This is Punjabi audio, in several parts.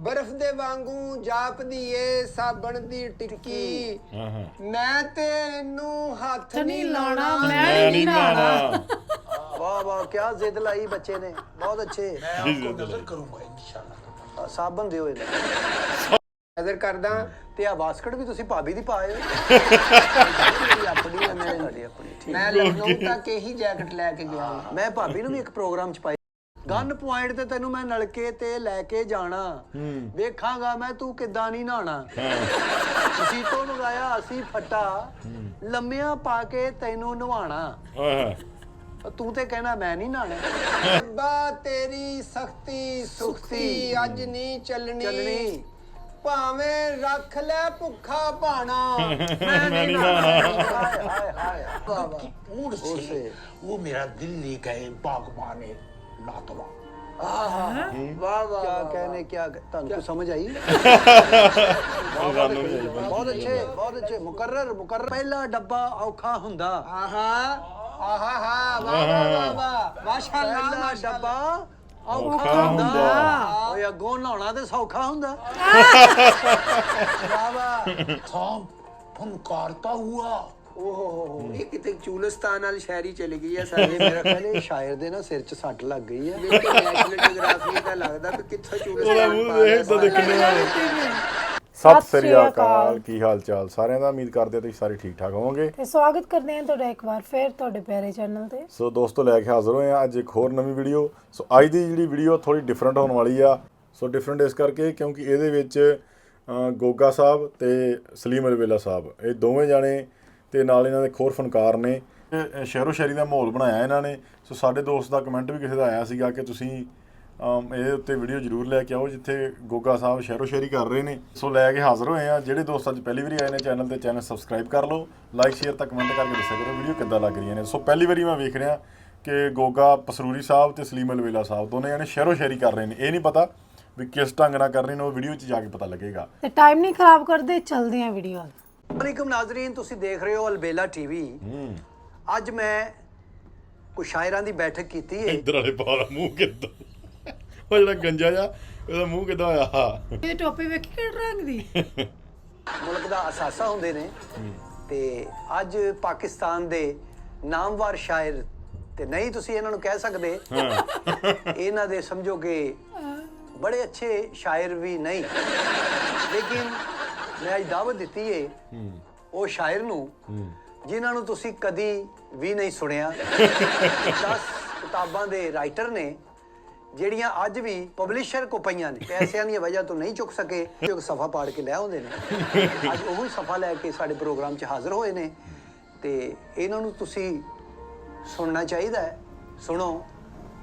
बर्फ दे वांगू जापदी ए साबण दी टिक्की मैं ते इनू हाथ नहीं लाना मैं नहीं लाना। वाह वाह क्या जिद लाई बच्चे ने, बहुत अच्छे। मैं आपको नजर करूंगा इंशाल्लाह। साबन दियो इन्हें नजर करदा ਤੇ ਆ ਬਾਸਕਟ ਵੀ ਤੁਸੀਂ ਭਾਬੀ ਦੀ ਪਾਏ ਆਪਣੀ ਮੈਂ ਸਾਡੀ ਆਪਣੀ ਠੀਕ। मैं लखनऊ तक यही जैकेट लेके गया हूं। ਮੈਂ ਭਾਬੀ ਨੂੰ ਵੀ ਇੱਕ ਪ੍ਰੋਗਰਾਮ ਚ ਪਾਈ ਗਨ ਪੁਆਇੰਟ ਤੇ ਤੈਨੂੰ ਮੈਂ ਨਲਕੇ ਤੇ ਲੈ ਕੇ ਜਾਣਾ ਵੇਖਾਂਗਾ ਮੈਂ ਤੂੰ ਕਿੱਦਾਂ ਨਹੀਂ ਨਹਾਣਾ ਤੁਸੀਂ ਤੋਂ ਮੰਗਾਇਆ ਅਸੀਂ ਫੱਟਾ ਲੰਮਿਆਂ ਪਾ ਕੇ ਤੈਨੂੰ ਨਵਾਣਾ ਤੂੰ ਤੇ ਕਹਿਣਾ ਮੈਂ ਨਹੀਂ ਨਹਾਣਾ अब्बा तेरी सख्ती सुख्ती अज नहीं चलनी ਚੱਲਣੀ भावें रख ले भुखा भाना ਮੈਂ ਨਹੀਂ ਨਹਾਣਾ ਹਾਏ ਹਾਏ ਹਾਏ पूर से वो मेरा दिल ले गए बागबान लातवा। वाह वाह क्या कहने क्या ਤੁਹਾਨੂੰ ਕੁਝ ਸਮਝ ਆਈ ਬਹੁਤ ਅੱਛੇ ਮੁਕਰਰ ਪਹਿਲਾ ਡੱਬਾ ਔਖਾ ਹੁੰਦਾ आहा आहा हा वाह वाह वाह वाह माशाअल्लाह ਪਹਿਲਾ माशाअल्लाह ਡੱਬਾ ਔਖਾ ਹੁੰਦਾ ਓਏ ਅੱਗੋਂ ਨਹਾਉਣਾ ਤੇ ਸੌਖਾ ਹੁੰਦਾ ਵਾਹ ਵਾਹ थॉम फनकारता हुआ ओहो ये किते चूलिस्तान वाली शायरी चली गई है सारे ਮੇਰਾ ਕਹਿੰਦੇ ਸ਼ਾਇਰ ਦੇ ਨਾ ਸਿਰ 'ਚ ਸੱਟ ਲੱਗ ਗਈ ਹੈ नेशनल ज्योग्राफी का लगदा कि किथे चूलिस्तान ਸਤਿ ਸ੍ਰੀ ਅਕਾਲ, ਕੀ ਹਾਲ ਚਾਲ ਸਾਰਿਆਂ ਦਾ। ਉਮੀਦ ਕਰਦੇ ਹਾਂ ਤੁਸੀਂ ਸਾਰੇ ਠੀਕ ਠਾਕ ਹੋਵੋਗੇ ਤੇ ਸਵਾਗਤ ਕਰਦੇ ਹਾਂ ਤੁਹਾਡਾ ਇੱਕ ਵਾਰ ਫਿਰ ਤੁਹਾਡੇ ਪਿਆਰੇ ਚੈਨਲ ਤੇ। ਸੋ ਦੋਸਤੋ ਲੈ ਕੇ ਹਾਜ਼ਰ ਹੋਏ ਆ ਅੱਜ ਇੱਕ ਹੋਰ ਨਵੀਂ ਵੀਡੀਓ। ਸੋ ਅੱਜ ਦੀ ਜਿਹੜੀ ਵੀਡੀਓ ਥੋੜੀ ਡਿਫਰੈਂਟ ਹੋਣ ਵਾਲੀ ਆ। ਸੋ ਡਿਫਰੈਂਟ ਇਸ ਕਰਕੇ ਕਿਉਂਕਿ ਇਹਦੇ ਵਿੱਚ ਗੋਗਾ ਸਾਹਿਬ ਤੇ ਸਲੀਮ ਅਲਵੇਲਾ ਸਾਹਿਬ ਇਹ ਦੋਵੇਂ ਜਾਣੇ ਤੇ ਨਾਲ ਇਹਨਾਂ ਦੇ ਇੱਕ ਹੋਰ ਫਨਕਾਰ ਨੇ। ਸ਼ਹਿਰੋ ਸ਼ਾਇਰੀ ਦਾ ਮਾਹੌਲ ਬਣਾਇਆ ਇਹਨਾਂ ਨੇ। ਸੋ ਸਾਡੇ ਦੋਸਤ ਦਾ ਕਮੈਂਟ ਵੀ ਕਿਸੇ ਦਾ ਆਇਆ ਸੀਗਾ ਕਿ ਤੁਸੀਂ ਇਹਦੇ ਉੱਤੇ ਵੀਡੀਓ ਜ਼ਰੂਰ ਲੈ ਕੇ ਆਓ ਜਿੱਥੇ ਗੋਗਾ ਸਾਹਿਬ ਸ਼ਹਿਰੋ ਸ਼ਾਇਰੀ ਕਰ ਰਹੇ ਨੇ। ਸੋ ਲੈ ਕੇ ਹਾਜ਼ਰ ਹੋਏ ਆ। ਜਿਹੜੇ ਦੋਸਤ ਅੱਜ ਪਹਿਲੀ ਵਾਰੀ ਆਏ ਨੇ ਚੈਨਲ ਤੇ ਚੈਨਲ ਸਬਸਕ੍ਰਾਈਬ ਕਰ ਲਓ, ਲਾਈਕ ਸ਼ੇਅਰ ਤਾਂ ਕਮੈਂਟ ਕਰਕੇ ਦੱਸਿਆ ਕਰੋ ਵੀਡੀਓ ਕਿੱਦਾਂ ਲੱਗ ਰਹੀਆਂ ਨੇ। ਸੋ ਪਹਿਲੀ ਵਾਰੀ ਮੈਂ ਵੇਖ ਰਿਹਾ ਕਿ ਗੋਗਾ ਪਸਰੂਰੀ ਸਾਹਿਬ ਤੇ ਸਲੀਮ ਅਲਵੇਲਾ ਸਾਹਿਬ ਦੋਨੇ ਜਾਣੇ ਸ਼ਹਿਰੋ ਸ਼ਾਇਰੀ ਕਰ ਰਹੇ ਨੇ। ਇਹ ਨਹੀਂ ਪਤਾ ਵੀ ਕਿਸ ਢੰਗ ਨਾਲ ਕਰ ਰਹੇ ਨੇ, ਉਹ ਵੀਡੀਓ 'ਚ ਜਾ ਕੇ ਪਤਾ ਲੱਗੇਗਾ। ਤੇ ਟਾਈਮ ਨਹੀਂ ਖਰਾਬ ਕਰਦੇ, ਚੱਲਦੇ ਹਾਂ ਵੀਡੀਓ। ਵਾਲੇਕੁਮ ਨਾਜ਼ਰੀਨ, ਤੁਸੀਂ ਦੇਖ ਰਹੇ ਹੋ ਅਲਬੇਲਾ ਟੀਵੀ। ਅੱਜ ਮੈਂ ਕੁਝ ਸ਼ਾਇਰਾਂ ਦੀ ਬੈਠਕ ਕੀਤੀ ਹੈ। ਇੱਧਰ ਵਾਲੇ ਪਾਲਾ ਮੂੰਹ ਕਿੱਦਾਂ, ਉਹ ਜਿਹੜਾ ਗੰਜਾ ਜਾ ਉਹਦਾ ਮੂੰਹ ਕਿੱਦਾਂ ਹੋਇਆ। ਇਹ ਟੋਪੀ ਵੇਖੀ ਕਿਹੜੇ ਰੰਗ ਦੀ, ਮੁਲਕ ਦਾ ਅਸਾਸਾ ਹੁੰਦੇ ਨੇ ਤੇ ਅੱਜ ਪਾਕਿਸਤਾਨ ਦੇ ਨਾਮਵਰ ਸ਼ਾਇਰ ਤੇ ਨਹੀਂ ਤੁਸੀਂ ਇਹਨਾਂ ਨੂੰ ਕਹਿ ਸਕਦੇ ਇਹਨਾਂ ਦੇ ਸਮਝੋ ਕਿ ਬੜੇ ਅੱਛੇ ਸ਼ਾਇਰ ਵੀ ਨਹੀਂ, ਲੇਕਿਨ ਮੈਂ ਅੱਜ ਦਾਵਤ ਦਿੱਤੀ ਹੈ ਉਹ ਸ਼ਾਇਰ ਨੂੰ ਜਿਨ੍ਹਾਂ ਨੂੰ ਤੁਸੀਂ ਕਦੀ ਵੀ ਨਹੀਂ ਸੁਣਿਆ। 10 ਕਿਤਾਬਾਂ ਦੇ ਰਾਈਟਰ ਨੇ ਜਿਹੜੀਆਂ ਅੱਜ ਵੀ ਪਬਲਿਸ਼ਰ ਕੋ ਪਈਆਂ ਨੇ, ਪੈਸਿਆਂ ਦੀ ਵਜ੍ਹਾ ਤੋਂ ਨਹੀਂ ਚੁੱਕ ਸਕੇ, ਇੱਕ ਸਫਾ ਪਾੜ ਕੇ ਲੈ ਆਉਂਦੇ ਨੇ। ਅੱਜ ਉਹੀ ਸਫਾ ਲੈ ਕੇ ਸਾਡੇ ਪ੍ਰੋਗਰਾਮ 'ਚ ਹਾਜ਼ਰ ਹੋਏ ਨੇ ਤੇ ਇਹਨਾਂ ਨੂੰ ਤੁਸੀਂ ਸੁਣਨਾ ਚਾਹੀਦਾ ਹੈ। ਸੁਣੋ,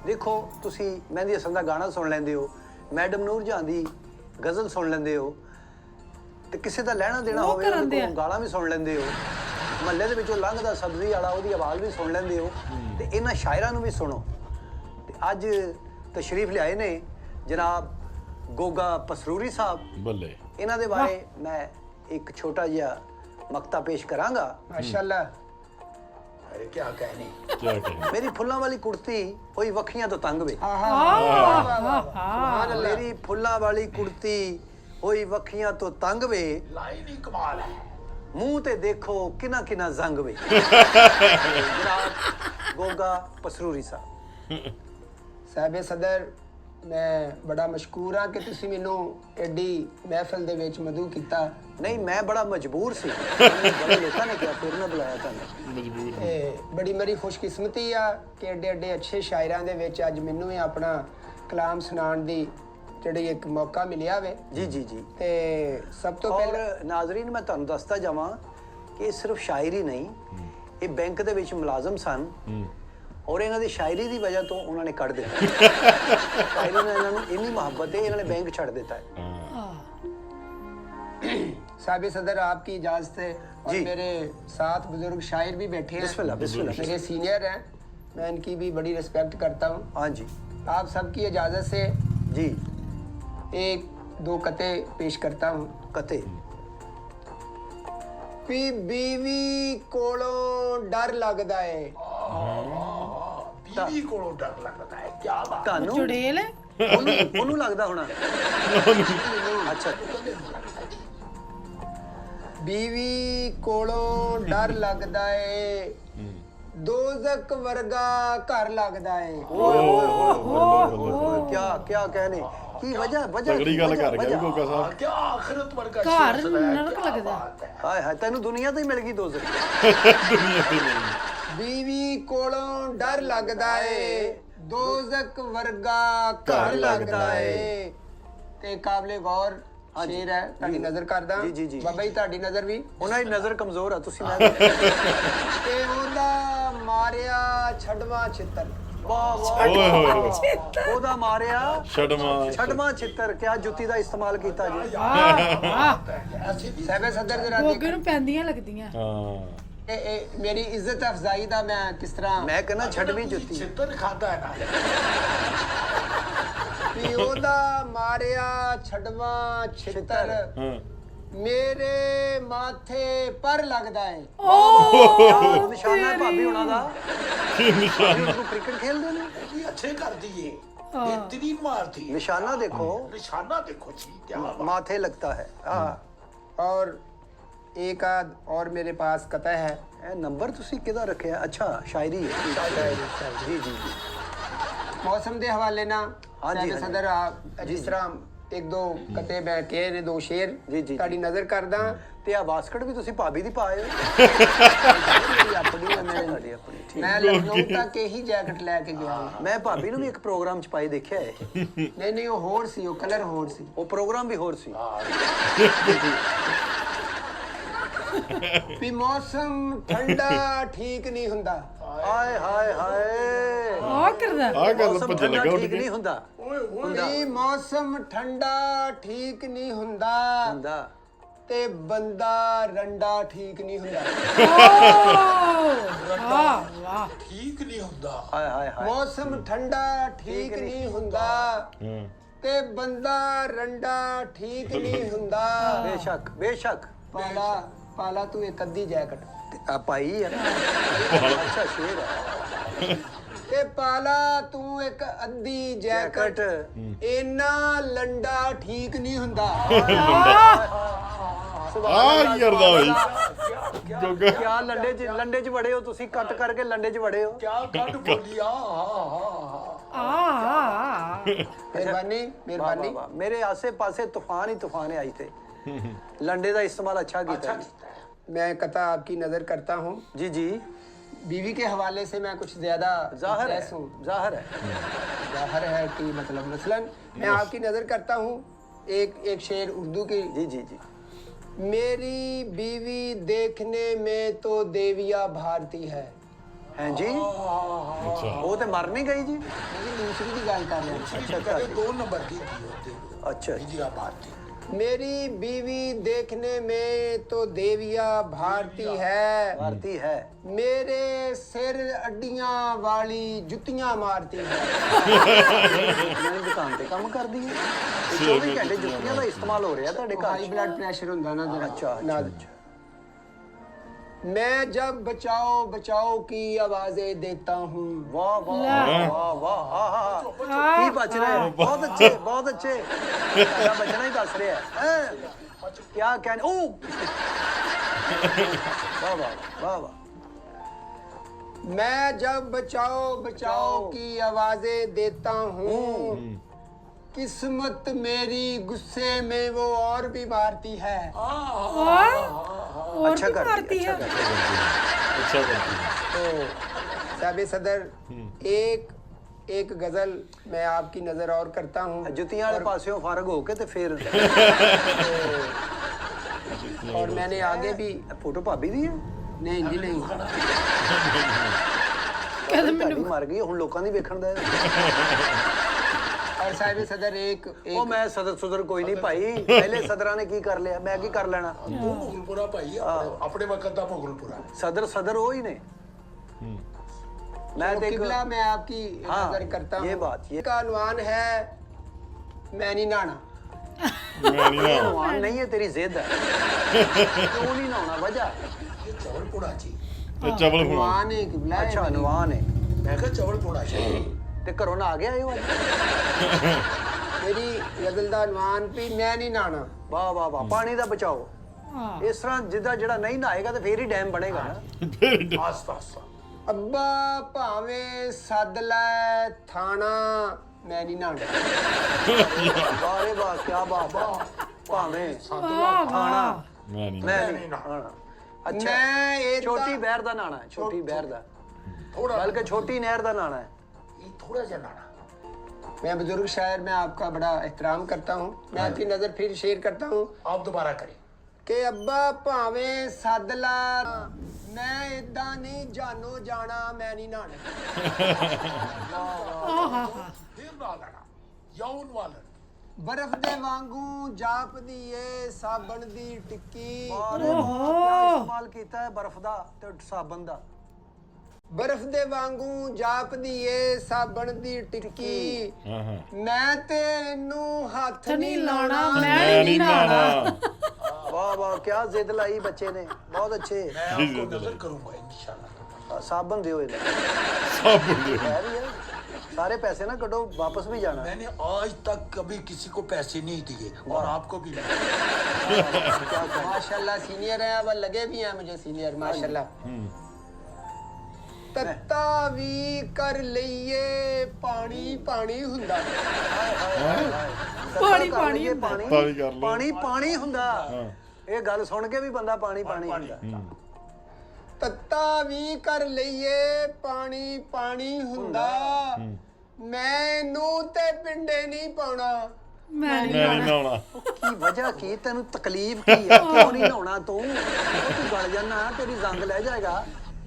ਦੇਖੋ ਤੁਸੀਂ ਮਹਿੰਦੀ ਹਸਨ ਦਾ ਗਾਣਾ ਸੁਣ ਲੈਂਦੇ ਹੋ, ਮੈਡਮ ਨੂਰ ਜਹਾਂ ਦੀ ਗਜ਼ਲ ਸੁਣ ਲੈਂਦੇ ਹੋ ਤੇ ਕਿਸੇ ਦਾ ਲੈਣਾ ਦੇਣਾ ਹੋਵੇ ਉਹਦੇ ਕੋਲ ਗਾਲਾਂ ਵੀ ਸੁਣ ਲੈਂਦੇ ਹੋ, ਮਹੱਲੇ ਦੇ ਵਿੱਚੋਂ ਲੰਘਦਾ ਸਬਜ਼ੀ ਵਾਲਾ ਉਹਦੀ ਆਵਾਜ਼ ਵੀ ਸੁਣ ਲੈਂਦੇ ਹੋ ਤੇ ਇਹਨਾਂ ਸ਼ਾਇਰਾਂ ਨੂੰ ਵੀ ਸੁਣੋ। ਤੇ ਅੱਜ ਤਸ਼ਰੀਫ ਲਿਆਏ ਨੇ ਜਨਾਬ ਗੋਗਾ ਪਸਰੂਰੀ ਸਾਹਿਬ। ਬੱਲੇ ਇਹਨਾਂ ਦੇ ਬਾਰੇ ਮੈਂ ਇੱਕ ਛੋਟਾ ਜਿਹਾ ਮਕਤਾ ਪੇਸ਼ ਕਰਾਂਗਾ। माशाअल्लाह अरे क्या कहने, ਕੀ ਕਹੇ। ਮੇਰੀ ਫੁੱਲਾਂ ਵਾਲੀ ਕੁੜਤੀ ਹੋਈ ਵੱਖੀਆਂ ਤੋਂ ਤੰਗ ਵੇ, ਮੇਰੀ ਫੁੱਲਾਂ ਵਾਲੀ ਕੁੜਤੀ ਹੋਈ ਵੱਖੀਆਂ ਤੋਂ ਤੰਗ ਵੇ, लाइन ही कमाल है। ਮੂੰਹ ਤੇ ਦੇਖੋ ਕਿੰਨਾ ਕਿੰਨਾ ਜ਼ੰਗ ਵੇ। ਜਨਾਬ ਗੋਗਾ ਪਸਰੂਰੀ ਸਾਹਿਬ। साहिब सदर मैं बड़ा मशकूर हाँ कि तुसी मैनू एडी महफिल दे विच मदू कीता। ਨਹੀਂ ਮੈਂ ਬੜਾ ਮਜਬੂਰ ਸੀ, ਬੜੇ ਲੋਕਾਂ ਨੇ ਕਿਹਾ ਫਿਰ ਮੈਂ ਬੁਲਾਇਆ ਤੁਹਾਨੂੰ। ते बड़ी मेरी खुशकिस्मती आ कि एडे एडे अच्छे शायरां दे विच अज मैनू भी अपना कलाम सुनाउण दी ਜਿਹੜੀ ਇੱਕ ਮੌਕਾ ਮਿਲਿਆ ਵੇ। ਜੀ ਜੀ ਜੀ। ਤੇ ਸਭ ਤੋਂ ਔਰ ਪਹਿਲਾਂ ਨਾਜ਼ਰੀਨ ਮੈਂ ਤੁਹਾਨੂੰ ਦੱਸਦਾ ਜਾਵਾਂ ਕਿ ਇਹ ਸਿਰਫ ਸ਼ਾਇਰੀ ਨਹੀਂ, ਇਹ ਬੈਂਕ ਦੇ ਵਿੱਚ ਮੁਲਾਜ਼ਮ ਸਨ ਔਰ ਇਹਨਾਂ ਦੀ ਸ਼ਾਇਰੀ ਦੀ ਵਜ੍ਹਾ ਤੋਂ ਉਹਨਾਂ ਨੇ ਕੱਢ ਦਿੱਤਾ। ਸ਼ਾਇਰੀ ਨਾਲ ਇਹਨਾਂ ਨੂੰ ਇੰਨੀ ਮੁਹੱਬਤ ਹੈ ਇਹਨਾਂ ਨੇ ਬੈਂਕ ਛੱਡ ਦਿੱਤਾ ਹੈ। साहिब सदर आपकी इजाजत है और जी। मेरे साथ बुजुर्ग शायर भी बैठे हैं, बिस्मिल्लाह बिस्मिल्लाह। मेरे सीनियर हैं, मैं इनकी भी बड़ी रिस्पेक्ट करता हूँ। हाँ जी आप सबकी इजाजत से जी। एक दो कते पेश करता हूँ। कते भी बीवी कोलों डर लगदा है, बीवी को डर लगता है, क्या बात। ਤੁਹਾਨੂੰ ਚੁੜੇਲ ਉਹਨੂੰ ਲੱਗਦਾ ਹੋਣਾ ਅੱਛਾ ਬੀਵੀ ਕੋਲੋਂ ਡਰ ਲੱਗਦਾ ਏ ਦੋਜ਼ਖ ਵਰਗਾ ਘਰ ਲੱਗਦਾ ਏ क्या कहने की वजह ਤਗੜੀ ਗੱਲ ਕਰ ਗਿਆ ਵੀ ਗੋਗਾ ਸਾਹਿਬ क्या आखिरत वर्गा ਘਰ ਨਰਕ ਲੱਗਦਾ हाय हाय तेन दुनिया तो ही मिल गई दोस्त ਦੁਨੀਆ ਤੇ ਨਹੀਂ ਬੀਵੀ ਕੋਲੋਂ ਡਰ ਲੱਗਦਾ ਏ ਦੋਜ਼ਖ ਵਰਗਾ ਘਰ ਲੱਗਦਾ ਏ ਤੇ ਕਾਬਲੇ ਗੌਰ ਸ਼ੇਰ ਹੈ ਤੁਹਾਡੀ ਨਜ਼ਰ ਕਰਦਾ ਜੀ। ਬਾਬਾ ਜੀ ਤੁਹਾਡੀ ਨਜ਼ਰ ਵੀ ਉਹਨਾਂ ਦੀ ਨਜ਼ਰ ਕਮਜ਼ੋਰ ਆ ਤੁਸੀਂ ਮੈਂ ਤੇ ਉਹਦਾ ਮਾਰਿਆ ਛੱਡਵਾ ਛਿੱਤਰ ਵਾਹ ਵਾਹ ਓਏ ਹੋਏ ਉਹਦਾ ਮਾਰਿਆ ਛੜਮਾ ਛੱਡਵਾਂ ਛਿੱਤਰ ਕਿਆ ਜੁੱਤੀ ਦਾ ਇਸਤੇਮਾਲ ਕੀਤਾ ਜੀ ਸਹਿਬੇ ਸਦਰ ਜਰਾ ਗੋਗੇ ਨੂੰ ਪੈਂਦੀਆਂ ਲੱਗਦੀਆਂ ਹਾਂ ਇਹ ਮੇਰੀ ਇੱਜ਼ਤ ਅਫਜ਼ਾਈ ਦਾ ਮੈਂ ਕਿਸ ਤਰ੍ਹਾਂ ਮੈਂ ਕਹਿੰਦਾ ਛੱਡਵੀਂ ਜੁੱਤੀ चित्र खाता है ना ਵੀ ਉਹਦਾ ਮਾਰਿਆ ਛੱਡਵਾ ਛਿੱਤਰ ਹਾਂ ਮੇਰੇ ਮਾਥੇ ਪਰ ਲੱਗਦਾ ਏ ਨਿਸ਼ਾਨਾ ਭਾਬੀ ਉਹਨਾਂ ਦਾ ਕੀ ਨਿਸ਼ਾਨ ਉਹ ਕ੍ਰਿਕਟ ਖੇਲਦੇ ਨੇ ये अच्छे कर दिए बेहतरीन मारती है निशाना देखो निशाना देखो जी क्या बात। माथे लगता है हाँ और एक आध और मेरे पास कता है ਇਹ ਨੰਬਰ ਤੁਸੀਂ ਕਿਹਦਾ ਰੱਖਿਆ ਅੱਛਾ ਸ਼ਾਇਰੀ ਹੈ ਜੀ ਜੀ ਜੀ मौसम के हवाले ना हाँ जी, सैयद हाँ जी। सदर आप जिस तरह एक दो कते मैं कहे ने दो शेर जी। ਤੁਹਾਡੀ ਨਜ਼ਰ ਕਰਦਾ ਤੇ ਆ ਬਾਸਕਟ ਵੀ ਤੁਸੀਂ ਭਾਬੀ ਦੀ ਪਾਏ ਹੋ ਮੇਰੀ ਆਪਣੀ ਹੈ ਮੈਂ ਤੁਹਾਡੀ ਆਪਣੀ ਠੀਕ ਮੈਂ ਲਖਨਊ ਤੱਕ ਇਹੀ ਜੈਕਟ ਲੈ ਕੇ ਗਿਆ ਮੈਂ ਭਾਬੀ ਨੂੰ ਵੀ ਇੱਕ ਪ੍ਰੋਗਰਾਮ ਚ ਪਾਈ ਦੇਖਿਆ ਹੈ ਨਹੀਂ ਉਹ ਹੋਰ ਸੀ ਉਹ ਕਲਰ ਹੋਰ ਸੀ ਉਹ ਪ੍ਰੋਗਰਾਮ ਵੀ ਹੋਰ ਸੀ ਵੀ ਮੌਸਮ ਠੰਡਾ ਠੀਕ ਨਹੀਂ ਹੁੰਦਾ ਹਾਏ ਹਾਏ ਹਾਏ ਆ ਕਰਦਾ ਆ ਗੱਲ ਮੌਸਮ ਭੱਜ ਠੰਡਾ ਲੱਗਾ ਉੱਠ ਠੀਕ ਕੇ ਨਹੀਂ ਹੁੰਦਾ ਵੀ ਮੌਸਮ ਠੰਡਾ ਠੀਕ ਨਹੀਂ ਹੁੰਦਾ ਹੁੰਦਾ ਤੇ ਬੰਦਾ ਰੰਡਾ ਠੀਕ ਨਹੀਂ ਹੁੰਦਾ ਵਾਹ ਵਾਹ ठीक नहीं होता ਹਾਏ ਹਾਏ ਹਾਏ ਮੌਸਮ ਠੰਡਾ ਠੀਕ ਨਹੀਂ ਹੁੰਦਾ ਹਾਂ ਤੇ ਬੰਦਾ ਰੰਡਾ ਠੀਕ ਨਹੀਂ ਹੁੰਦਾ ਬੇਸ਼ੱਕ ਬੇਸ਼ੱਕ ਪਾਲਾ ਤੂੰ ਇੱਕ ਅੱਧੀ ਜੈਕਟ ਤੇ ਆ ਪਾਈ ਹੈ ਨਾ ਅੱਛਾ ਸ਼ੇਰ ਹੈ ਤੇ ਪਾਲਾ ਤੂੰ ਇੱਕ ਅੱਧੀ ਜੈਕਟ ਇੰਨਾ ਲੰਡਾ ਠੀਕ ਨਹੀਂ ਹੁੰਦਾ ਆ ਕੀ ਕਰਦਾ ਬਈ ਗੋਗਾ ਕਿਆ ਲੰਡੇ ਚ ਵੜੇ ਹੋ ਤੁਸੀਂ ਕੱਟ ਕਰਕੇ ਲੰਡੇ ਚ ਵੜੇ ਹੋ क्या कट बोलिया हाँ ਮਿਹਰਬਾਨੀ ਵਾਹ, ਮਿਹਰਬਾਨੀ ਵਾਹ, ਵਾਹ। ਮੇਰੇ ਆਸੇ ਪਾਸੇ ਤੂਫਾਨ ਹੀ ਤੂफान है आज थे लंडे का इस्तेमाल अच्छा किया मैं कथा आपकी नजर करता हूँ जी जी बीवी के हवाले से मैं कुछ ज्यादा जाहिर impress हूँ है जाहिर है जाहिर है कि मतलब मसलन मैं आपकी नजर करता हूँ एक शेर उर्दू की जी जी जी मेरी बीवी देखने में तो देविया भारती है हैं जी ਅੱਛਾ वो तो मर नहीं गई जी मेरी दूसरी की गल कर रहे हैं अच्छा अच्छा दो नंबर की थी होते अच्छा हैदराबाद थी मेरी बीवी देखने में तो देविया भारती है भारती है मेरे सिर अड्डियां वाली जुतियां मारती है मैंने दुकान पे काम कर दी 24 घंटे जुत्तियां का इस्तेमाल हो रहा ਤੁਹਾਡੇ हाई ਘਰ ब्लड प्रेशर होता ना जरा अच्छा ना अच्छा मैं जब बचाओ बचाओ की आवाजें देता हूँ वाह वाह वाह वाह की बच रहे हैं बहुत अच्छे बहुत अच्छे क्या बचना ही दस रहे हैं क्या कहने ओ वाह वाह वाह वाह मैं जब बचाओ बचाओ की आवाजें देता हूँ किस्मत मेरी गुस्से में वो और भी मारती है और अच्छा भी करती मारती है है ਅੱਛਾ ਕਰਦੀ तो साहब सदर एक गजल मैं आपकी नजर और करता हूँ जुतियां वाले पासियों फारग होके ते फिर और मैंने आगे भी फोटो भाभी दी है नहीं जी नहीं ਕਹਿੰਦਾ ਤੁਹਾਡੀ ਮੈਨੂੰ ਮਰ ਗਈ ਹੁਣ ਲੋਕਾਂ ਦੀ ਵੇਖਣ ਦਾ और साहिब सदर एक ਉਹ ਮੈਂ ਸਦਰ ਸੁਦਰ ਕੋਈ ਨਹੀਂ ਭਾਈ ਪਹਿਲੇ ਸਦਰਾਂ ਨੇ ਕੀ ਕਰ ਲਿਆ ਮੈਂ ਕੀ ਕਰ ਲੈਣਾ वो मुगलपुरा भाई अपने वक्त का मुगलपुरा सदर वो ही ने मैं तो देख किबला मैं आपकी हाँ, नजर करता हूँ ये बात, ये- का अनुमान है मैं नहीं नहाना ਮੈਂ ਨਹੀਂ ਨਾ अनुमान नहीं है तेरी जिद है क्यों नहीं नहाना वजह ये चवलपुरा जी ਤੇ ਚਵਲ ਫੁਣਾ अनुमान है किबला अच्छा अनुमान है मैं कहा चवलपुरा जी ਤੇ ਘਰੋਂ ਨਾ ਆ ਗਿਆ ਇਹ ਅੱਜ। मेरी गजल दा अनवान भी मैं नहीं नहाना। ਵਾਹ ਵਾਹ ਵਾਹ, ਪਾਣੀ ਦਾ ਬਚਾਓ। ਇਸ ਤਰ੍ਹਾਂ ਜਿੱਦਾਂ ਜਿਹੜਾ ਨਹੀਂ ਨਹਾਏਗਾ ਤੇ ਫੇਰ ਹੀ ਡੈਮ ਬਣੇਗਾ ਨਾ। आस्ता आस्ता अब्बा भावे सद लै थाना मैं नहीं नहाना। ਵਾਹ ਰੇ ਵਾਹ, ਕੀ ਬਾਤ ਹੈ। ਭਾਵੇਂ ਖਾਣਾ ਮੈਂ ਨਹੀਂ ਮੈਂ ਨਹੀਂ ਨਹਾਣਾ। ਅੱਛਾ, मैं ये ਛੋਟੀ ਬਹਿਰ ਦਾ ਨਹਾਣਾ ਹੈ, ਛੋਟੀ ਬਹਿਰ ਦਾ, ਬਲਕਿ ਛੋਟੀ ਨਹਿਰ ਦਾ ਨਹਾਣਾ ਹੈ। ये थोड़ा सा नाना मैं बुजुर्ग शायर में आपका बड़ा एहतराम करता हूँ। मैं आपकी नजर फिर शेयर करता हूँ आप दोबारा करें। कि अब्बा भावे सद ला मैं इदा नहीं जानो जाना मैं नहीं नहाना। फिर ना लड़ा यौन वालन बर्फ दे वांगू जाप दी ए साबण दी टिक्की। ਇਸਤੇਮਾਲ ਕੀਤਾ ਹੈ ਬਰਫ਼ ਦਾ ਤੇ ਸਾਬਣ ਦਾ। बर्फ दे वांगू जाप दी ए साबण दी टिक्की। ਹਾਂ ਹਾਂ मैं ते इनू हथ नहीं लाना ਮੈਂ ਨਹੀਂ ਨਹਾਣਾ। ਵਾਹ ਵਾਹ, ਕੀ ਜ਼ਿੱਦ ਲਾਈ ਬੱਚੇ ਨੇ, ਬਹੁਤ ਅੱਛੇ। मैं आपको नजर करूंगा इंशाल्लाह। ਸਾਬਣ ਦਿਓ ਇਹਨੇ, ਸਭ ਹੁੰਦੇ ਹੈ ਵੀ ਹੈ। ਸਾਰੇ ਪੈਸੇ ਨਾ ਕੱਢੋ, ਵਾਪਸ ਵੀ ਜਾਣਾ। मैंने आज तक कभी किसी को पैसे नहीं दिए और आपको भी नहीं। माशाल्लाह सीनियर है, अब लगे भी हैं मुझे सीनियर माशाल्लाह। तत्ता भी कर लईए पानी पानी हुंदा। ਪਾਣੀ ਪਾਣੀ ਕਰ ਲਓ। ਪਾਣੀ ਪਾਣੀ ਹੁੰਦਾ। ਇਹ ਗੱਲ ਸੁਣ ਕੇ ਵੀ ਬੰਦਾ ਪਾਣੀ ਪਾਣੀ ਹੁੰਦਾ। ਤੱਤਾ ਵੀ ਕਰ ਲਈਏ ਪਾਣੀ ਪਾਣੀ ਹੁੰਦਾ। ਮੈਨੂੰ ਤੇ ਪਿੰਡੇ ਨਹੀਂ ਪਾਉਣਾ। ਮੈਂ ਨਹੀਂ ਨਹਾਉਣਾ। ਕੀ ਵਜ੍ਹਾ ਕੀ, ਤੈਨੂੰ ਤਕਲੀਫ ਕੀ ਹੈ? ਕਿਉਂ ਨਹੀਂ ਨਹਾਉਣਾ ਤੂੰ? ਤੂੰ ਗਲ ਜਾਣਾ, ਤੇਰੀ ਜ਼ੰਗ ਲੈ ਜਾਏਗਾ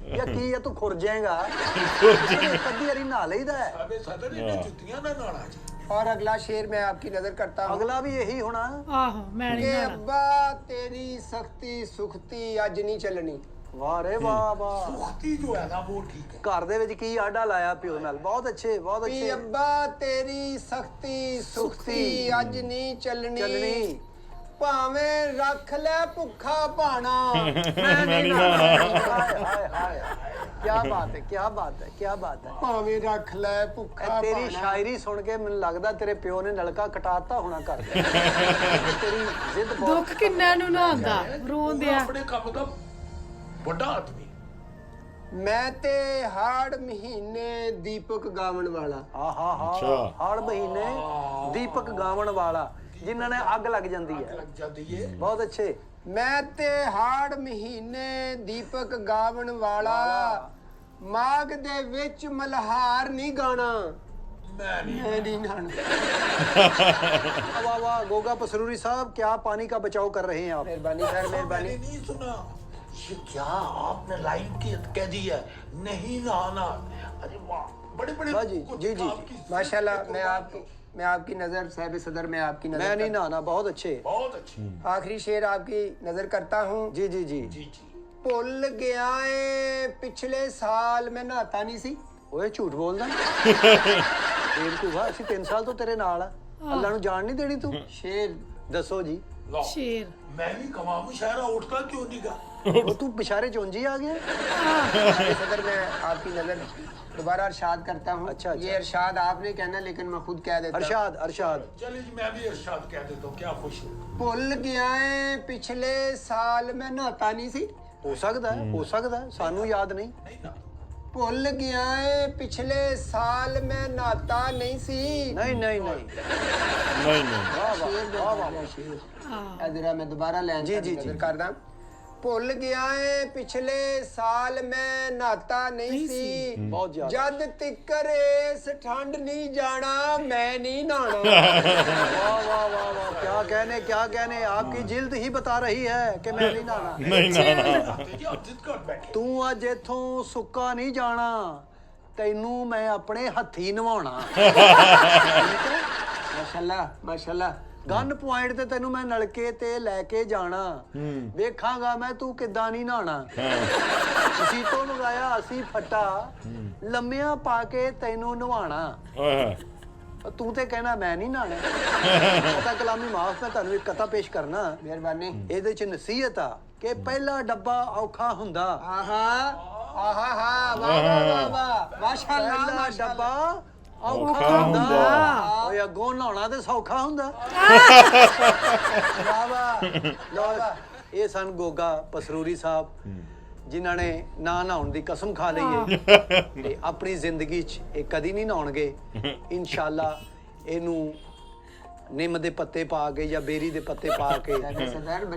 ਜਾਂ ਕੀ ਹੈ? ਤੂੰ ਖੁਰ ਜਾਏਗਾ। ਇੱਕ ਅੱਧੀ ਵਾਰੀ ਨਹਾ ਲਈਦਾ ਹੈ। अबे सदर इन्हें जुतियां ना नाना जी। और अगला शेर मैं आपकी नजर करता हूँ ਅਗਲਾ ਵੀ ਇਹੀ ਹੋਣਾ। ਆਹੋ ਮੈਂ कि ਨਹੀਂ ਨਹਾਉਣਾ। अब्बा तेरी सख्ती सुखती अज नहीं चलनी। ਵਾਹ ਰੇ ਵਾਹ ਵਾਹ। सुख्ती जो है ना वो ठीक है। ਘਰ ਦੇ ਵਿੱਚ ਕੀ ਆਡਾ ਲਾਇਆ ਪਿਓ ਨਾਲ। ਬਹੁਤ ਅੱਛੇ, ਬਹੁਤ कि ਅੱਛੇ। अब्बा तेरी सख्ती सुखती अज नहीं चलनी। ਚੱਲਣੀ। भावें रख ले भुखा भाना। ਮੈਂ ਨਹੀਂ ਨਹਾਉਣਾ। ਹਾਏ ਹਾਏ ਹਾਏ, ਕੀ ਬਾਤ ਹੈ, ਕੀ ਬਾਤ ਹੈ, ਕੀ ਬਾਤ ਹੈ। भावें रख ले भुखा ਇਹ ਤੇਰੀ भाना। ਸ਼ਾਇਰੀ ਸੁਣ ਕੇ ਮੈਨੂੰ ਲੱਗਦਾ ਤੇਰੇ ਪਿਓ ਨੇ ਨਲਕਾ ਕਟਾਤਾ ਹੋਣਾ ਘਰ ਦੇ। ਤੇਰੀ ਜ਼ਿੱਦ ਬਹੁਤ। ਦੁੱਖ ਕਿੰਨਾ ਨੂੰ ਨਾ ਹੁੰਦਾ, ਰੋਂਦੇ ਆ। अपने काम का बड़ा आदमी। मैं ते हाड़ महीने दीपक गावन वाला। ਆਹਾ ਹਾ, ਅੱਛਾ। ਹਰ ਮਹੀਨੇ ਦੀਪਕ ਗਾਵਣ ਵਾਲਾ, ਜਿਨ੍ਹਾਂ ਨੇ ਅੱਗ ਲੱਗ ਜਾਂਦੀ ਹੈ। लग जाती है। ਬਹੁਤ ਅੱਛੇ। मैं ते हाड़ महीने दीपक गावन वाला। माग दे विच मल्हार नहीं गाना। मैं नहीं। मैं नहीं नहाना। वाह वाह, गोगा पसरूरी साहब, क्या पानी का बचाव कर रहे हैं आप। मेहरबानी सर, मैंने मेहरबानी। नहीं सुना। ये क्या आपने लाइन की कह दी है, नहीं नहाना। अरे वाह, बड़े बड़े वाह जी, कुछ जी, जी, आपकी माशाल्लाह मैं आपकी नजर साहिब सदर में आपकी मैं नजर नहीं नहाना। बहुत अच्छे। बहुत अच्छी। आखिरी शेर आपकी नजर करता हूँ। जी जी जी। जी जी। भुल गया है पिछले साल मैं नहाता नहीं सी। ਓਏ ਝੂਠ ਬੋਲਦਾ। ਬੇਵਕੂਫਾ, ਅਸੀਂ 3 ਸਾਲ ਤੋਂ ਤੇਰੇ ਨਾਲ ਆ। ਅੱਲਾ ਨੂੰ ਜਾਣ ਨਹੀਂ ਦੇਣੀ ਤੂੰ। शेर ਦੱਸੋ जी। लो, ਸ਼ੇਰ मैं भी कमामू शहरा उठता क्यों नहीं गा। ਉਹ ਤੂੰ ਪਿਛਾਰੇ ਚੁੰਜੀ आ गया। साहिब सदर मैं आपकी नजर दोबारा इरशाद करता हूँ। अच्छा, अच्छा। ये इरशाद आपने कहना लेकिन मैं खुद कह देता हूँ। अरशाद अरशाद। चलिए जी, मैं भी इरशाद कह देता हूँ, क्या खुश हूँ। भुल गया है पिछले साल मैं नहाता नहीं सी। ਹੋ ਸਕਦਾ ਹੈ, ਹੋ ਸਕਦਾ ਹੈ, ਸਾਨੂੰ ਯਾਦ ਨਹੀਂ। नहीं ना। भुल गया है पिछले साल मैं नहाता नहीं सी। ਨਹੀਂ ਨਹੀਂ ਨਹੀਂ। ਨਹੀਂ ਨਹੀਂ ਵਾਹ ਵਾਹ ਵਾਹ ਵਾਹ। ਆਹ जरा मैं दोबारा लैन जी, जी, जी। कर दा। भुल गया है पिछले साल मैं नहाता नहीं सी। बहुत ज्यादा। जद तिकर इस ठंड नहीं जाना मैं नहीं नहाना। वाह वाह वाह वाह, क्या कहने आपकी जिल्द ही बता रही है कि मैं नहीं नहाना। ਨਹੀਂ ਨਹਾਉਣਾ। आते जी, आप जिद कर बैठे। ਤੂੰ ਅੱਜ ਇੱਥੋਂ ਸੁੱਕਾ ਨਹੀਂ ਜਾਣਾ, ਤੈਨੂੰ ਮੈਂ ਆਪਣੇ ਹੱਥੀ ਨਵਾਉਣਾ। माशाल्लाह माशाल्लाह। ਗਨ ਪੁਆਇੰਟ ਤੇ ਤੈਨੂੰ ਮੈਂ ਨਲਕੇ ਤੇ ਲੈ ਕੇ ਜਾਣਾ। ਵੇਖਾਂਗਾ ਮੈਂ ਤੂੰ ਕਿੱਦਾਂ ਨਹੀਂ ਨਹਾਣਾ। ਅਸੀਂ ਤੋਂ ਮੰਗਾਇਆ ਅਸੀਂ ਫੱਟਾ, ਲੰਮਿਆਂ ਪਾ ਕੇ ਤੈਨੂੰ ਨਵਾਉਣਾ। ਓਏ ਤੂੰ ਤੇ ਕਹਿਣਾ ਮੈਂ ਨਹੀਂ ਨਹਾਣਾ। ਕਤਾ ਕਲਾਮੀ ਮਾਫ, ਮੈਂ ਤੁਹਾਨੂੰ ਇੱਕ ਕਥਾ ਪੇਸ਼ ਕਰਨਾ। मेहरबानी। ਇਹਦੇ ਚ ਨਸੀਹਤ ਆ ਕਿ ਪਹਿਲਾ ਡੱਬਾ ਔਖਾ ਹੁੰਦਾ। आहा आहा हा वाह वाह वाह वाह माशाल्लाह ਪਹਿਲਾ माशाल्लाह। ਡੱਬਾ ਔਖਾ ਹੁੰਦਾ ਓਏ ਅੱਗੋਂ ਨਹਾਉਣਾ ਤੇ ਸੌਖਾ ਹੁੰਦਾ ਲਓ ਇਹ ਸਨ ਗੋਗਾ ਪਸਰੂਰੀ ਸਾਹਿਬ ਜਿਨ੍ਹਾਂ ਨੇ ਨਾ ਨਹਾਉਣ ਦੀ ਕਸਮ ਖਾ ਲਈ ਹੈ ਤੇ ਆਪਣੀ ਜ਼ਿੰਦਗੀ 'ਚ ਇਹ ਕਦੀ ਨਹੀਂ ਨਹਾਉਣਗੇ ਇਨਸ਼ਾਅੱਲਾ ਇਹਨੂੰ ਨਿੰਮ ਦੇ ਪੱਤੇ ਪਾ ਕੇ ਜਾਂ ਬੇਰੀ ਦੇ ਪੱਤੇ ਪਾ ਕੇ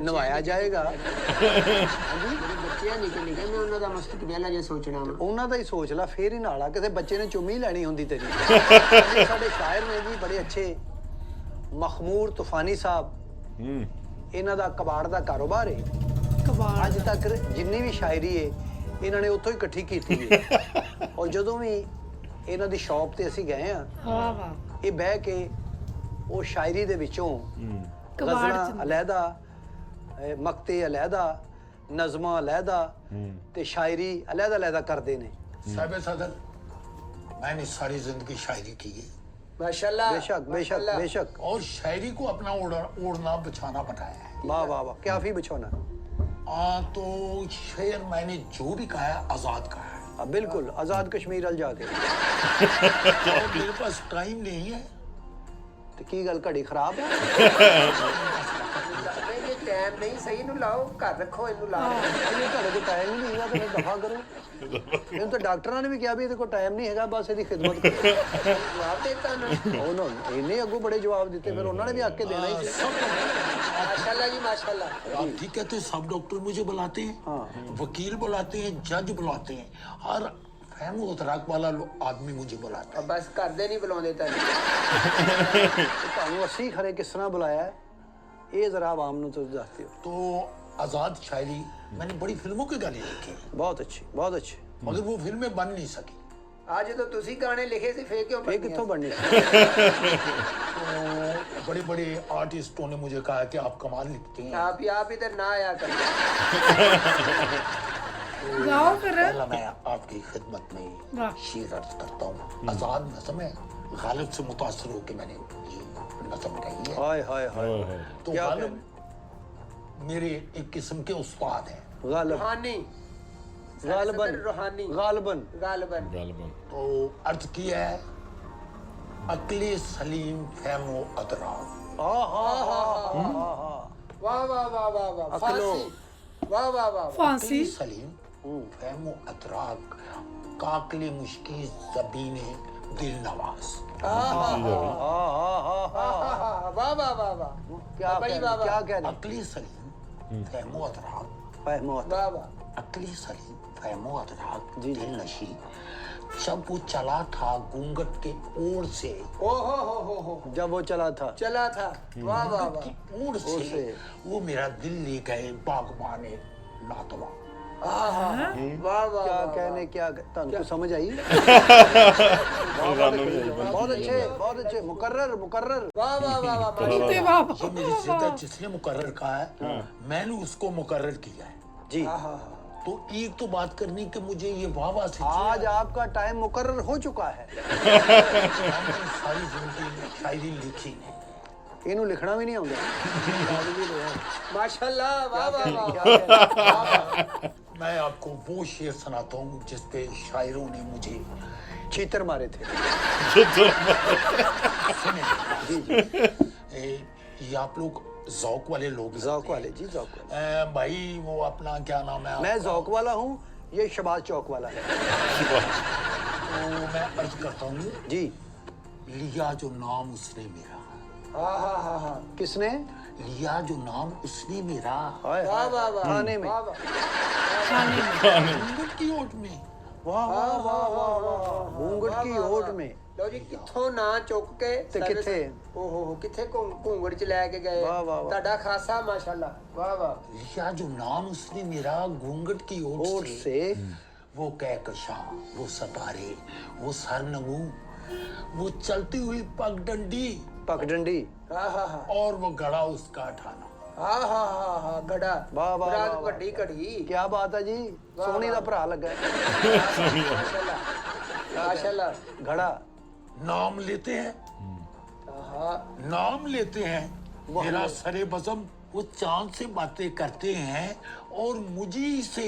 ਨਵਾਇਆ ਜਾਏਗਾ ਮੇਰੇ ਬੱਚਿਆਂ ਨਿੱਕੇ ਮੈਂ ਉਹਨਾਂ ਦਾ ਮਸਤਕਬਲ ਅਜੇ ਸੋਚਣਾ ਵਾ। ਉਹਨਾਂ ਦਾ ਹੀ ਸੋਚ ਲਾ ਫੇਰ ਹੀ ਨਾਲਾ ਕਿਸੇ ਬੱਚੇ ਨੇ ਚੁੰਮੀ ਲੈਣੀ ਹੁੰਦੀ ਤੇਰੀ ਸਾਡੇ ਸ਼ਾਇਰ ਨੇ ਜੀ ਬੜੇ ਅੱਛੇ ਮਖਮੂਰ ਤੂਫਾਨੀ ਸਾਹਿਬ ਇਹਨਾਂ ਦਾ ਕਬਾੜ ਦਾ ਕਾਰੋਬਾਰ ਹੈ ਕਬਾੜ ਅੱਜ ਤੱਕ ਜਿੰਨੀ ਵੀ ਸ਼ਾਇਰੀ ਹੈ ਇਹਨਾਂ ਨੇ ਉੱਥੋਂ ਹੀ ਇਕੱਠੀ ਕੀਤੀ ਹੈ ਔਰ ਜਦੋਂ ਵੀ ਇਹਨਾਂ ਦੀ ਸ਼ਾਪ ਤੇ ਅਸੀਂ ਗਏ ਆ ਵਾਹ ਵਾਹ ਇਹ ਬਹਿ ਕੇ ਉਹ ਸ਼ਾਇਰੀ ਦੇ ਵਿੱਚੋਂ ਗਜ਼ਲਾਂ ਅਲਹਿਦਾ ਮਕਤੇ ਅਲਹਿਦਾ ਨਜ਼ਮਾਂ ਅਲਹਿਦਾ ਤੇ ਸ਼ਾਇਰੀ ਅਲਹਿਦਾ ਕਰਦੇ ਨੇ साहिब सदर मैंने सारी जिंदगी शायरी की है माशाल्लाह बेशक बेशक बेशक और शायरी को अपना ओढ़ना बिछाना बनाया है वाह वाह वाह क्या भी बिछौना तो शेर मैंने जो भी कहा है आजाद कहा है बिल्कुल आजाद कश्मीर अल जाके और मेरे पास टाइम नहीं है ਤੇ ਕੀ ਗੱਲ ਘੜੀ ਖਰਾਬ ਹੈ ਨਹੀਂ ਟਾਈਮ ਨਹੀਂ ਸਹੀ ਨੂੰ ਲਾਓ ਘਰ ਰੱਖੋ ਇਹਨੂੰ ਲਾ ਇਹਨੂੰ ਤੁਹਾਡੇ ਕੋਲ ਟਾਈਮ ਹੀ ਨਹੀਂ ਹੈਗਾ ਤੇ ਦਫਾ ਕਰੋ ਇਹਨੂੰ ਤਾਂ ਡਾਕਟਰਾਂ ਨੇ ਵੀ ਕਿਹਾ ਵੀ ਇਹਦੇ ਕੋਲ ਟਾਈਮ ਨਹੀਂ ਹੈਗਾ ਬਸ ਇਹਦੀ ਖਿਦਮਤ ਕਰੋ ਜਵਾਬ ਦੇਤਾ ਨਾ ਉਹ ਨਾ ਇਹਨੇ ਅੱਗੋਂ ਬੜੇ ਜਵਾਬ ਦਿੱਤੇ ਫਿਰ ਉਹਨਾਂ ਨੇ ਵੀ ਆਕੇ ਦੇਣਾ ਹੀ ਸੀ माशाल्लाह जी माशाल्लाह आप ठीक कहते हैं सब डॉक्टर मुझे बुलाते हैं वकील बुलाते हैं जज बुलाते हैं हर फहम उतराक वाला आदमी मुझे बुलाता है बस ਕਰਦੇ ਨਹੀਂ ਬੁਲਾਉਂਦੇ ਤਾਂ ਤੁਹਾਨੂੰ ਅਸੀਂ ਖਰੇ ਕਿਸ ਤਰ੍ਹਾਂ ਬੁਲਾਇਆ ਹੈ? ਇਹ ਜ਼ਰਾ ਆਵਾਮ ਨੂੰ ਤੁਸੀਂ ਦੱਸ ਦਿਓ तो आजाद शायरी मैंने बड़ी फिल्मों के गाने लिखे ਬਹੁਤ ਅੱਛੀ मगर वो फिल्में बन नहीं सकी ਅੱਜ ਜਦੋਂ ਤੁਸੀਂ ਗਾਣੇ ਲਿਖੇ ਸੀ ਫੇਰ ਕਿਉਂ ਇਹ ਕਿੱਥੋਂ ਬਣਨੀ तो बड़े बड़े आर्टिस्टों ने मुझे कहा कि आप कमाल लिखते हैं आप इधर ना आया कर गाओ फिर पहला मैं आपकी खिदमत में वाह। शेर अर्ज करता हूँ आजाद नज़म है गालिब से मुतासर होकर मैंने ये नज़म गाई है ਹਾਏ ਹਾਏ ਹਾਏ तो क्या गालिब मेरे एक किस्म के उस्ताद हैं गालिब रूहानी गालिबन रूहानी गालिबन गालिबन तो अर्ज किया है अक्ले सलीम फहमो अदराक वाह वाह वाह वाह वाह अकलो। फांसी वाह वाह वाह फांसी अक्ले सलीम फहमो अदराक काकले मुश्किल ज़बीने दिल नवाज वाह वाह वाह वाह क्या बड़ी कह वाह वाह क्या कह रहे अक्ले सलीम फहमो अदराक फहमो वाह वाह अक्ले सलीम फहमो अदराक जी। दिल नशी जब वो चला था घूंघट के ओर से ओ हो जब वो चला था चला था वाह वाह घूंघट वाह की ओर ओर से से। वो मेरा दिल ले गए बागबाने लातवा वाह वाह क्या कहने क्या ਤੁਹਾਨੂੰ कुछ समझ आई बहुत अच्छे मुकर्रर वाह वाह वाह वाह ते वाह ये मेरी जिद्दत जिसने मुकर्रर कहा है मैंने उसको मुकर्रर किया है जी तो एक तो बात करनी कि मुझे ये वाह वाह से आज आपका टाइम मुकर्रर हो चुका है मैंने सारी जिंदगी शायरी लिखी नहीं ਇਹਨੂੰ ਲਿਖਣਾ ਵੀ ਨਹੀਂ ਆਉਂਦਾ माशाल्लाह वाह वाह वाह क्या कहने? मैं आपको वो शेर सुनाता हूँ जिस पे शायरों ने मुझे चीतर मारे थे ये आप लोग जौक वाले लोग जौक वाले जी जौक वाले भाई वो अपना क्या नाम है मैं आपका? जौक वाला हूँ ये शबाज चौक वाला है तो मैं अर्ज करता हूँ जी लिया जो नाम उसने मेरा किसने लिया जो नाम उसने मेरा हाय वाह वाह वाह थाने में वाह वाह घूंघट की ओट में वाह वाह वाह वाह वाह घूंघट की ओट में ਲਓ ਜੀ ਕਿੱਥੋਂ ਨਾ ਚੁੱਕ ਕੇ ਤੇ ਕਿੱਥੇ? ਓਹੋ ਕਿੱਥੇ ਘੂੰਗੜ ਚ ਲੈ ਕੇ ਗਏ ਵਾਹ, ਵਾਹ, ਵਾਹ। ਤੁਹਾਡਾ ਖਾਸਾ ਮਾਸ਼ਾਅੱਲਾ ਵਾਹ ਵਾਹ लिया जो नाम उसने मेरा घूंघट की ओट ओट से से वो कहकशां वो सतारे वो सरनगू वो चलती हुई पगडंडी पगडंडी ਹਾਂ ਹਾਂ ਹਾਂ और वो गड़ा उसका ठाना ਹਾਂ ਗੜਾ ਵਾਹ, ਵਾਹ, ਰਾਤ ਵਾਹ, ਵਾਹ। ਵੱਡੀ ਘੜੀ क्या बात है जी सोनी ਦਾ ਭਰਾ ਲੱਗਾ ਹੈ। ਮਾਸ਼ਾਅੱਲਾ ਮਾਸ਼ਾਅੱਲਾ घड़ा नाम लेते हैं ਹਾਂ नाम लेते हैं मेरा सरे बज़म वो चांद से बातें करते हैं और मुझी से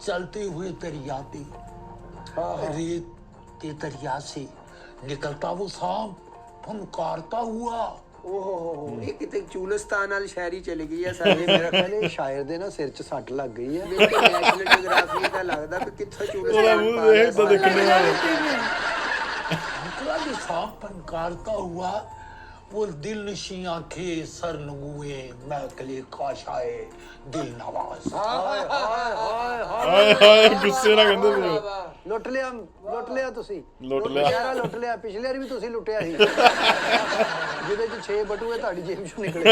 चलते हुए दरियाते रेत के दरिया से निकलता वो सांप फनकारता हुआ। ਓਹੋ ਇਹ ਕਿਤੇ ਚੂਲਿਸਤਾਨ ਨਾਲ ਸ਼ਾਇਰੀ ਚਲੀ ਗਈ ਹੈ ਇਹ ਸਾਡੇ ਮੇਰਾ ਖਿਆਲ ਇਹ ਸ਼ਾਇਰ ਦੇ ਨਾ ਸਿਰ 'ਚ ਸੱਟ ਲੱਗ ਗਈ ਹੈ। ਮੇਰੇ ਨੈਸ਼ਨਲ ਜਿਓਗ੍ਰਾਫੀ ਦਾ ਲੱਗਦਾ ਵੀ ਕਿੱਥੋਂ ਉਹਦਾ ਚੂਲਿਸਤਾਨ ਮੂੰਹ ਪਾ ਲਿਆ ਦੇਖ ਤਾਂ ਦੇਖਣੇ ਵਾਲੇ निकला जो सांप फनकारता हुआ, वो दिल नशी आंखें सर नगुए महकले काशाए दिल नवाज। ਹਾਏ ਹਾਏ ਗੁੱਸੇ ਨਾਲ ਕਹਿੰਦੇ ਸੀ ਉਹ। ਲੁੱਟ ਲਿਆ ਤੁਸੀਂ ਲੁੱਟ ਲਿਆ। ਯਾਰਾ ਲੁੱਟ ਲਿਆ। ਪਿਛਲੇ ਵਾਰ ਵੀ ਤੁਸੀਂ ਲੁੱਟਿਆ ਸੀ ਜਿਹਦੇ 'ਚ 6 ਬਟੂਏ ਤੁਹਾਡੀ ਜੇਬ 'ਚੋਂ ਨਿਕਲੇ।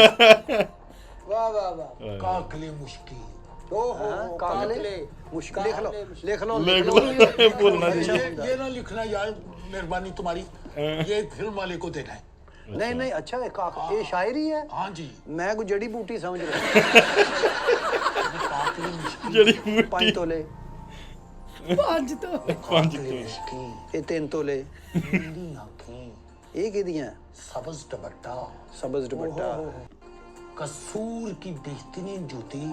ਵਾਹ ਵਾਹ ਵਾਹ काकले मुश्किल ਓਹੋ ਕਾਕਲੇ ਮੁਸ਼ਕਿਲ ਲਿਖ ਲਓ ਲਿਖ ਲਓ ਭੁੱਲਣਾ ਜੀ। ये ना लिखना यार, मेहरबानी तुम्हारी, ये फिल्म वाले को देना है। नहीं अच्छा है ये शायरी है। हाँ जी, मैं कोई जड़ी बूटी समझ रहा। काकले मुश्किल, ਜਿਹੜੀ ਬੂਟੀ 5 ਤੋਲੇ 5 ਤੋਂ काकले मुश्किल, ਇਹ 3 ਤੋਲੇ नीली आंखें ਇਹ ਕਿਹਦੀਆਂ? सब्ज दुपट्टा, ਸਬਜ਼ ਦੁਪੱਟਾ। कसूर की बेहतरीन जूती।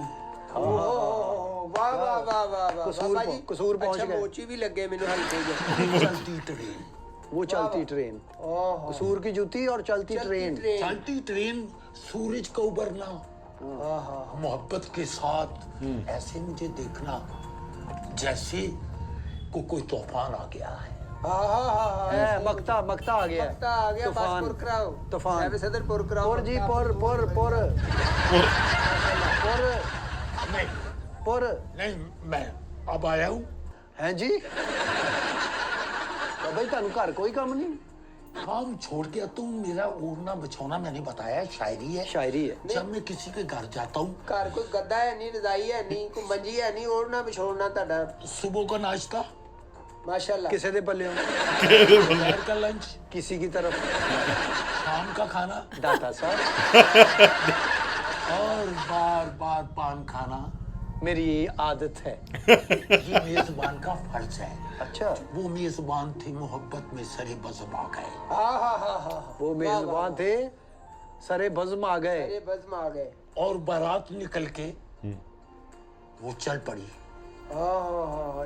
ਓਹੋ ਵਾਹ ਵਾਹ ਵਾਹ ਵਾਹ ਵਾਹ ਕਸੂਰ ਬਾਬਾ ਜੀ ਕਸੂਰ ਪਹੁੰਚ ਅੱਛਾ ਗਏ। ਮੋਚੀ ਵੀ ਲੱਗੇ ਮੈਨੂੰ ਹਲਕੇ ਜਿਹੇ चलती ट्रेन, वो चलती ट्रेन। ਓਹੋ कसूर की जूती और चलती ट्रेन। चलती ट्रेन, सूरज का उबरना, मोहब्बत के साथ ऐसे मुझे देखना जैसे कोई तूफान आ गया है। मक्ता आ गया है। ਤਾਂ ਆ ਗਿਆ तूफान। ਪਾਸਪੋਰਟ ਕਰਾਓ तूफान। ਐਵੇਂ ਸਦਰਪੁਰ ਕਰਾਓ पुर जी पुर नहीं, मैं अब आया हूँ। हैं जी बाबा जी ਤੁਹਾਨੂੰ ਘਰ ਕੋਈ ਕੰਮ ਨਹੀਂ? काम छोड़ के तुम, मेरा ओढ़ना बिछौना मैंने बताया शायरी है। शायरी है। जब मैं किसी के घर जाता हूँ, ਘਰ ਕੋਈ ਗੱਦਾ ਹੈ ਨਹੀਂ ਰਜ਼ਾਈ ਹੈ ਨਹੀਂ ਕੋਈ ਮੰਜੀ ਹੈ ਨਹੀਂ ओढ़ना बिछोड़ना ਤੁਹਾਡਾ सुबह का नाश्ता, माशाल्लाह ਕਿਸੇ ਦੇ ਪੱਲਿਓਂ दोपहर का लंच, किसी की तरफ शाम का खाना दाता साहब और बार बार पान खाना। मेरी ये आदत है। ये मेजबान का फर्ज है। अच्छा वो मेजबान थे मोहब्बत में सरे बज़म आ गए। हा वो मेजबान थे सरे बज़म आ गए। अरे बज़म आ गए और बारात निकल के वो चल पड़ी।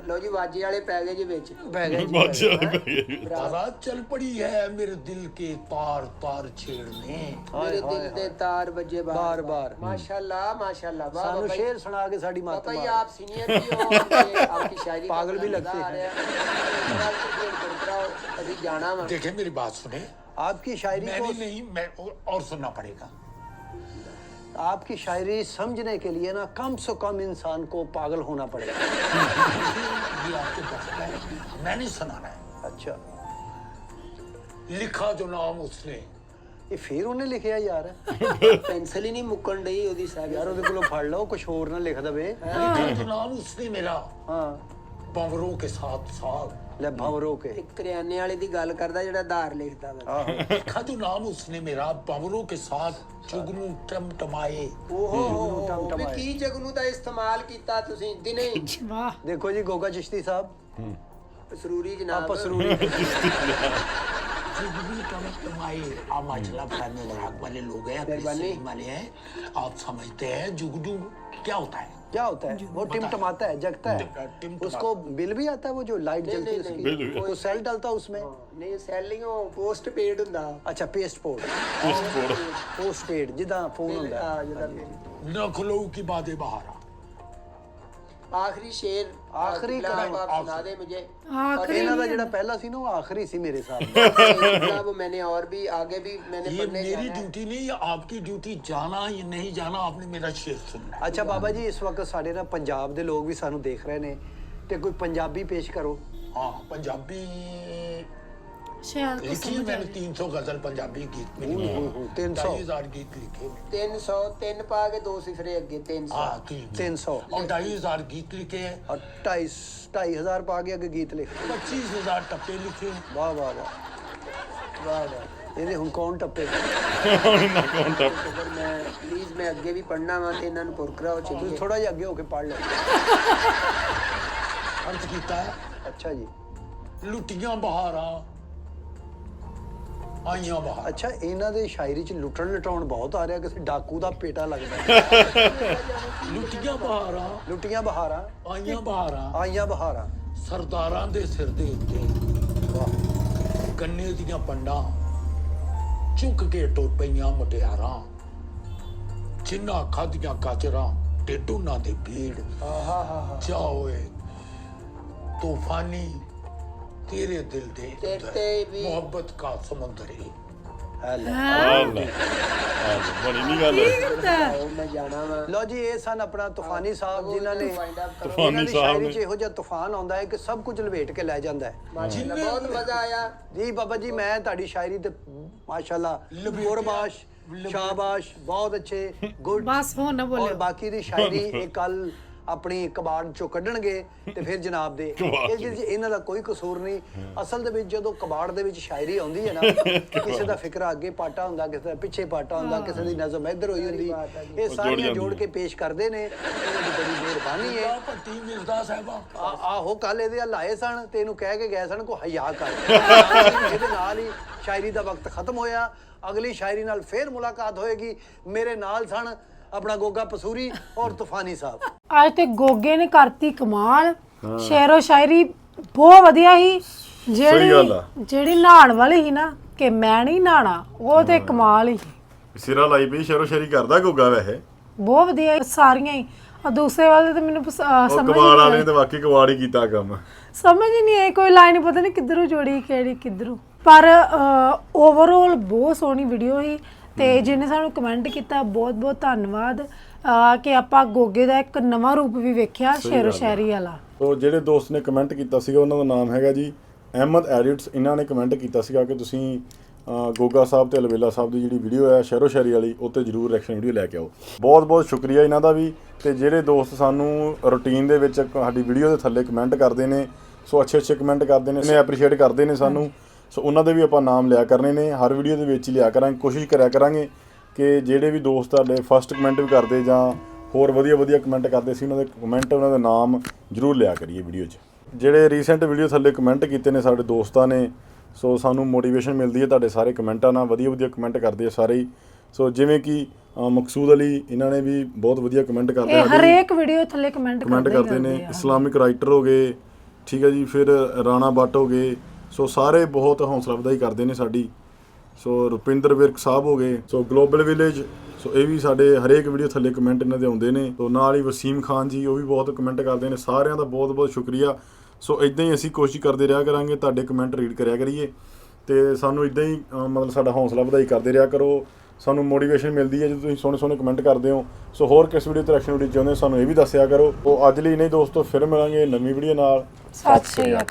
लो जी बाजी वाले पै गए जी बेच बह गए जी, ਬਾਦਸ਼ਾਹ बह गए। ਪੈ ਗਏ। बारात चल पड़ी है मेरे दिल के तार तार छेड़ने। मेरे दिल दे तार बजे बार बार। माशाल्लाह माशाल्लाह वाह सानू बाबा जी। शेर सुना के साड़ी मात बाबा जी मार। आप सीनियर भी हो और आपकी शायरी का पागल भी बड़ा लगते मजा आ रहा है। अभी जाना मैं देखे मेरी बात सुने, आपकी शायरी मैंने को नहीं, मैं और सुनना पड़ेगा। आपकी शायरी समझने के लिए ना कम से कम इंसान को पागल होना पड़ेगा। ये आपके बस का है, मैंने सुनाना है। अच्छा लिखा जो नाम उसने, ये फिर उन्हें लिखिਆ यार पेंसिल ही नहीं मुक्कन डई ओदी साहब यार ਉਹਦੇ ਕੋਲੋਂ ਫੜ ਲਓ ਕੁਝ ਹੋਰ ਨਾ ਲਿਖ ਦਵੇ। लिखा जो नाम उसने मेरा ਹਾਂ बंवरों के साथ साथ। ਲੈ ਭਵਰੋ ਕੇ ਇੱਕ ਕਰਿਆਨੇ ਵਾਲੇ ਦੀ ਗੱਲ ਕਰਦਾ ਜਿਹੜਾ ਆਧਾਰ ਲਿਖਦਾ ਵਾ लिखा जो नाम उसने मेरा बंवरों के साथ जुगनू टमटमाए। ਓਹੋ ਟਮਟਮਾਏ। ਵੀ ਕੀ ਜਗਨੂ ਦਾ ਇਸਤੇਮਾਲ ਕੀਤਾ ਤੁਸੀਂ ਦਿਨੇ ਵਾਹ ਦੇਖੋ ਜੀ ਗੋਗਾ ਚਿਸ਼ਤੀ ਸਾਹਿਬ ਸਰੂਰੀ ਜਨਾਬ ਆਪਾਂ ਸਰੂਰੀ जुगनू टमटमाए। आप माशाल्लाह फैमिली विभाग वाले लोग हैं, अपने मेहरबानी। सीम वाले हैं, आप समझते हैं जुगनू क्या होता है। क्या होता है? वो टिमटमाता है, जगता टिमटमाता। है। उसको बिल भी आता है, वो जो लाइट नहीं, जलती है नहीं, बिल भी। उसकी वो सेल डलता है उसमें। ਨਹੀਂ ਸੈਲਿੰਗ ਪੋਸਟ ਪੇਡ ਹੁੰਦਾ अच्छा पेस्ट पोर्ट पोस्ट पेड जिदा फोन होता है। ਹਾਂ ਜਿਹਦਾ नखलों की बातें बहारा। ਆਖਰੀ ਸ਼ੇਰ ਆਖਰੀ कलाम कलाम। आप सुना दे मुझे ਆਖਰੀ ਇਹਨਾਂ ਦਾ ਜਿਹੜਾ ਪਹਿਲਾ ਸੀ ਨਾ ਉਹ ਆਖਰੀ ਸੀ ਮੇਰੇ ਸਾਹਮਣੇ। वो मैंने और भी आगे भी मैंने ये पढ़ने मेरी जाना है। ड्यूटी नहीं, ये आपकी ड्यूटी, जाना या नहीं जाना, आपने मेरा शेर सुनना है। ਅੱਛਾ ਬਾਬਾ ਜੀ ਇਸ ਵਕਤ ਸਾਡੇ ਨਾਲ ਪੰਜਾਬ ਦੇ ਲੋਕ ਵੀ ਸਾਨੂੰ ਦੇਖ ਰਹੇ ਨੇ ਤੇ ਕੋਈ ਪੰਜਾਬੀ ਪੇਸ਼ ਕਰੋ। हाँ पंजाबी ਸ਼ਾਇਦ ਕੁਛ लिखी है ਸਮਝ ਆ मैंने 300 गजल पंजाबी गीत में लिखे हैं। 300 2,500 गीत लिखे हैं। 300 3 पा के 2 सिफरे अगे 300 हाँ 300 300 और 2,500 गीत लिखे हैं। और 2,500 पा के ਅੱਗੇ ਗੀਤ ਲਿਖ। 25,000 टप्पे लिखे हैं। ਵਾਹ ਵਾਹ ਵਾਹ वाह वाह ਇਹਦੇ ਹੁਣ ਕੌਣ ਟੱਪੇ? ਨਾ ਕੌਣ ਟੱਪ अगर मैं प्लीज मैं अगे भी पढ़ना वा ते इन्हां नूं पुर कराओ ਤੁਸੀਂ चलिए ਥੋੜਾ ਜਿਹਾ ਅੱਗੇ ਹੋ ਕੇ ਪੜ ਲਓ। अर्थ कीता है, ਅੱਛਾ ਜੀ। लुटियां बहारा आइयां बहार। ਅੱਛਾ ਇਹਨਾਂ ਦੇ ਸ਼ਾਇਰੀ ਚ ਲੁੱਟਣ ਲਟਾਉਣ ਬਹੁਤ ਆ ਰਿਹਾ, ਕਿਸੇ ਡਾਕੂ ਦਾ ਪੇਟਾ ਲੱਗਦਾ। लुटियां बहारा ਲੁੱਟੀਆਂ ਬਹਾਰਾਂ आइयां बहारा ਆਈਆਂ ਬਹਾਰਾਂ। सरदारां दे सिर दे उत्ते। ਵਾਹ ਗੰਨੇ ਦੀਆਂ ਪੰਡਾਂ ਚੁੱਕ ਕੇ ਟੁਰ ਪਈਆਂ ਮੁਟਿਆਰਾਂ, ਜਿਨ੍ਹਾਂ ਖਾਧੀਆਂ ਗਾਜਰਾਂ ਢਿੱਡ ਉਹਨਾਂ ਦੇ ਭੀੜ। ਜਾ ਓਏ ਤੂਫਾਨੀ तेरे दिल दे तेरे भी मोहब्बत का समुंदर है। ਬਣੀ ਨਹੀਂ ਗੱਲ ਉਹ ਮੈਂ ਜਾਣਾ ਵਾ ਲਓ ਜੀ, ਇਹ ਸਨ ਆਪਣਾ ਤੂਫਾਨੀ ਸਾਹਿਬ, ਜਿਨ੍ਹਾਂ ਨੇ ਤੂਫਾਨੀ ਇਹਨਾਂ ਦੀ ਸਾਹਿਬ ਸ਼ਾਇਰੀ ਨੇ 'ਚ ਇਹੋ ਜਿਹਾ ਤੂਫਾਨ ਆਉਂਦਾ ਹੈ ਕਿ ਸਭ ਕੁਝ ਲਵੇਟ ਕੇ ਲੈ ਜਾਂਦਾ ਹੈ। ਮਾਸ਼ਾਅੱਲਾ ਬਹੁਤ ਮਜ਼ਾ ਆਇਆ ਜੀ ਬਾਬਾ ਜੀ, ਮੈਂ ਤੁਹਾਡੀ ਸ਼ਾਇਰੀ ਤੇ ਮਾਸ਼ਾਅੱਲਾ ਗੁਰਬਾਸ਼ ਸ਼ਾਬਾਸ਼, ਬਹੁਤ ਅੱਛੇ, ਗੁੱਡ। ਬਸ ਹੁਣ ਨਾ ਬੋਲਿਓ। ਔਰ ਬਾਕੀ ਦੀ ਸ਼ਾਇਰੀ ਇਹ ਕੱਲ ਆਪਣੀ ਕਬਾੜ ਚੋਂ ਕੱਢਣਗੇ ਤੇ ਫਿਰ ਜਨਾਬ ਦੇ ਇਹ ਜੀ ਇਹਨਾਂ ਦਾ ਕੋਈ ਕਸੂਰ ਨਹੀਂ। ਅਸਲ ਦੇ ਵਿੱਚ ਜਦੋਂ ਕਬਾੜ ਦੇ ਵਿੱਚ ਸ਼ਾਇਰੀ ਆਉਂਦੀ ਹੈ ਨਾ, ਕਿਸੇ ਦਾ ਫਿਕਰਾ ਅੱਗੇ ਪਾਟਾ ਹੁੰਦਾ, ਕਿਸੇ ਦਾ ਪਿੱਛੇ ਪਾਟਾ ਹੁੰਦਾ, ਕਿਸੇ ਦੀ ਨਜ਼ਮ ਇੱਧਰ ਹੋਈ ਹੁੰਦੀ, ਇਹ ਸਾਰੀਆਂ ਜੋੜ ਕੇ ਪੇਸ਼ ਕਰਦੇ ਨੇ। ਇਹਨਾਂ ਦੀ ਬੜੀ ਮਿਹਰਬਾਨੀ ਹੈ। ਭੱਟੀ ਮਿਰਜ਼ਾ ਸਾਹਿਬਾ ਆਹੋ ਕੱਲ ਇਹਦੇ ਹੱਲ ਆਏ ਸਨ ਤੇ ਇਹਨੂੰ ਕਹਿ ਕੇ ਗਏ ਸਨ ਕੋ ਹਯਾ ਕਰ। ਇਹਦੇ ਨਾਲ ਹੀ ਸ਼ਾਇਰੀ ਦਾ ਵਕਤ ਖਤਮ ਹੋਇਆ। ਅਗਲੀ ਸ਼ਾਇਰੀ ਨਾਲ ਫੇਰ ਮੁਲਾਕਾਤ ਹੋਏਗੀ। ਮੇਰੇ ਨਾਲ ਸਨ ਆਪਣਾ ਗੋਗਾ ਪਸੂਰੀ ਔਰ ਤੂਫਾਨੀ ਸਾਹਿਬ। ਅੱਜ ਤੇ ਗੋਗੇ ਨੇ ਕਰਤੀ ਕਮਾਲ, ਸ਼ੇਰੋ ਸ਼ਾਇਰੀ ਬਹੁਤ ਵਧੀਆ ਸੀ। ਸਹੀ ਗੱਲ ਆ। ਜਿਹੜੀ ਨਹਾਣ ਵਾਲੀ ਸੀ ਨਾ ਕਿ ਮੈਂ ਨਹੀਂ ਨਹਾਣਾ, ਉਹ ਤੇ ਕਮਾਲ ਹੀ। ਸਿਰਾ ਲਾਈ ਪਈ, ਸ਼ੇਰੋ ਸ਼ਾਇਰੀ ਕਰਦਾ ਗੋਗਾ ਵੈਸੇ। ਬਹੁਤ ਵਧੀਆ ਸਾਰੀਆਂ ਹੀ। ਆ ਦੂਸਰੇ ਵਾਲੇ ਤੇ ਮੈਨੂੰ ਉਹ ਸਮਝ ਕਬਾੜ ਵਾਲੇ ਨੇ ਤਾਂ ਵਾਕਈ ਕਬਾੜ ਹੀ ਕੀਤਾ ਕੰਮ। ਸਮਝ ਹੀ ਨਹੀਂ ਆਈ, ਕੋਈ ਲਾਈਨ ਪਤਾ ਨਹੀਂ ਕਿੱਧਰੋਂ ਜੋੜੀ ਕਿਹੜੀ ਕਿੱਧਰੋਂ। ਪਰ ਓਵਰਆਲ ਬਹੁਤ ਸੋਹਣੀ ਵੀਡੀਓ ਸੀ ਤੇ ਜਿਹਨੇ ਸਾਨੂੰ ਕਮੈਂਟ ਕੀਤਾ ਬਹੁਤ ਬਹੁਤ ਧੰਨਵਾਦ ਕਿ ਆਪਾਂ ਗੋਗੇ ਦਾ ਇੱਕ ਨਵਾਂ ਰੂਪ ਵੀ ਵੇਖਿਆ ਸ਼ੇਰੋ ਸ਼ਾਇਰੀ ਵਾਲਾ। ਤੋ ਜਿਹੜੇ ਦੋਸਤ ਨੇ ਕਮੈਂਟ ਕੀਤਾ ਸੀਗਾ ਉਹਨਾਂ ਦਾ ਨਾਮ ਹੈਗਾ ਜੀ ਅਹਿਮਦ ਐਡਿਟਸ। ਇਹਨਾਂ ਨੇ ਕਮੈਂਟ ਕੀਤਾ ਸੀਗਾ ਕਿ ਤੁਸੀਂ ਗੋਗਾ ਸਾਹਿਬ ਤੇ ਅਲਵੇਲਾ ਸਾਹਿਬ ਦੀ ਜਿਹੜੀ ਵੀਡੀਓ ਹੈ ਸ਼ੇਰੋ ਸ਼ਾਇਰੀ ਵਾਲੀ, ਉਹ 'ਤੇ ਜ਼ਰੂਰ ਰਿਐਕਸ਼ਨ ਵੀਡੀਓ ਲੈ ਕੇ ਆਓ। ਬਹੁਤ ਬਹੁਤ ਸ਼ੁਕਰੀਆ ਇਹਨਾਂ ਦਾ ਵੀ। ਤੇ ਜਿਹੜੇ ਦੋਸਤ ਸਾਨੂੰ ਰੂਟੀਨ ਦੇ ਵਿੱਚ ਸਾਡੀ ਵੀਡੀਓ ਦੇ ਥੱਲੇ ਕਮੈਂਟ ਕਰਦੇ ਨੇ, ਸੋ ਅੱਛੇ ਕਮੈਂਟ ਕਰਦੇ ਨੇ, ਐਪਰੀਸ਼ੀਏਟ ਕਰਦੇ ਨੇ ਸਾਨੂੰ, ਸੋ ਉਹਨਾਂ ਦੇ ਵੀ ਆਪਾਂ ਨਾਮ ਲਿਆ ਕਰਨੇ ਨੇ। ਹਰ ਵੀਡੀਓ ਦੇ ਵਿੱਚ ਹੀ ਲਿਆ ਕਰਾਂਗੇ। ਕੋਸ਼ਿਸ਼ ਕਰਿਆ ਕਰਾਂਗੇ ਕਿ ਜਿਹੜੇ ਵੀ ਦੋਸਤ ਤੁਹਾਡੇ ਫਸਟ ਕਮੈਂਟ ਵੀ ਕਰਦੇ ਜਾਂ ਹੋਰ ਵਧੀਆ ਕਮੈਂਟ ਕਰਦੇ ਸੀ, ਉਹਨਾਂ ਦੇ ਕਮੈਂਟ, ਉਹਨਾਂ ਦੇ ਨਾਮ ਜ਼ਰੂਰ ਲਿਆ ਕਰੀਏ ਵੀਡੀਓ 'ਚ। ਜਿਹੜੇ ਰੀਸੈਂਟ ਵੀਡੀਓ ਥੱਲੇ ਕਮੈਂਟ ਕੀਤੇ ਨੇ ਸਾਡੇ ਦੋਸਤਾਂ ਨੇ, ਸੋ ਸਾਨੂੰ ਮੋਟੀਵੇਸ਼ਨ ਮਿਲਦੀ ਹੈ ਤੁਹਾਡੇ ਸਾਰੇ ਕਮੈਂਟਾਂ ਨਾਲ। ਵਧੀਆ ਕਮੈਂਟ ਕਰਦੇ ਆ ਸਾਰੇ ਹੀ। ਸੋ ਜਿਵੇਂ ਕਿ ਮਕਸੂਦ ਅਲੀ, ਇਹਨਾਂ ਨੇ ਵੀ ਬਹੁਤ ਵਧੀਆ ਕਮੈਂਟ ਕਰਦੇ ਇਹ ਹਰੇਕ ਵੀਡੀਓ ਥੱਲੇ ਕਮੈਂਟ ਕਰਦੇ ਨੇ। ਇਸਲਾਮਿਕ ਰਾਈਟਰ ਹੋ ਗਏ, ਠੀਕ ਹੈ ਜੀ, ਫਿਰ ਰਾਣਾ ਬੱਟ ਹੋ ਗਏ, ਸੋ ਸਾਰੇ ਬਹੁਤ ਹੌਸਲਾ ਅਫਜ਼ਾਈ ਕਰਦੇ ਨੇ ਸਾਡੀ। ਸੋ ਰੁਪਿੰਦਰ ਵਿਰਕ ਸਾਹਿਬ ਹੋ ਗਏ, ਸੋ ਗਲੋਬਲ ਵਿਲੇਜ, ਸੋ ਇਹ ਵੀ ਸਾਡੇ ਹਰੇਕ ਵੀਡੀਓ ਥੱਲੇ ਕਮੈਂਟ ਇਹਨਾਂ ਦੇ ਆਉਂਦੇ ਨੇ। ਸੋ ਨਾਲ ਹੀ ਵਸੀਮ ਖਾਨ ਜੀ, ਉਹ ਵੀ ਬਹੁਤ ਕਮੈਂਟ ਕਰਦੇ ਨੇ। ਸਾਰਿਆਂ ਦਾ ਬਹੁਤ ਬਹੁਤ ਸ਼ੁਕਰੀਆ। ਸੋ ਇਦਾਂ ਹੀ ਅਸੀਂ ਕੋਸ਼ਿਸ਼ ਕਰਦੇ ਰਿਹਾ ਕਰਾਂਗੇ ਤੁਹਾਡੇ ਕਮੈਂਟ ਰੀਡ ਕਰਿਆ ਕਰੀਏ ਤੇ ਸਾਨੂੰ ਇਦਾਂ ਹੀ ਮਤਲਬ ਸਾਡਾ ਹੌਸਲਾ ਵਧਾਈ ਕਰਦੇ ਰਿਹਾ ਕਰੋ। ਸਾਨੂੰ ਮੋਟੀਵੇਸ਼ਨ ਮਿਲਦੀ ਹੈ ਜਦੋਂ ਤੁਸੀਂ ਸੋਹਣੇ ਕਮੈਂਟ ਕਰਦੇ ਹੋ। ਸੋ ਹੋਰ ਕਿਸ ਵੀਡੀਓ ਤੇ ਰਿਐਕਸ਼ਨ ਵੀਡੀਓ ਚਾਹੁੰਦੇ ਹੋ ਸਾਨੂੰ ਇਹ ਵੀ ਦੱਸਿਆ ਕਰੋ। ਉਹ ਅੱਜ ਲਈ ਨਹੀਂ ਦੋਸਤੋ, ਫਿਰ ਮਿਲਾਂਗੇ ਨਵੀਂ ਵੀਡੀਓ ਨਾਲ। ਸਤਿ ਸ਼੍ਰੀ ਅਕਾਲ।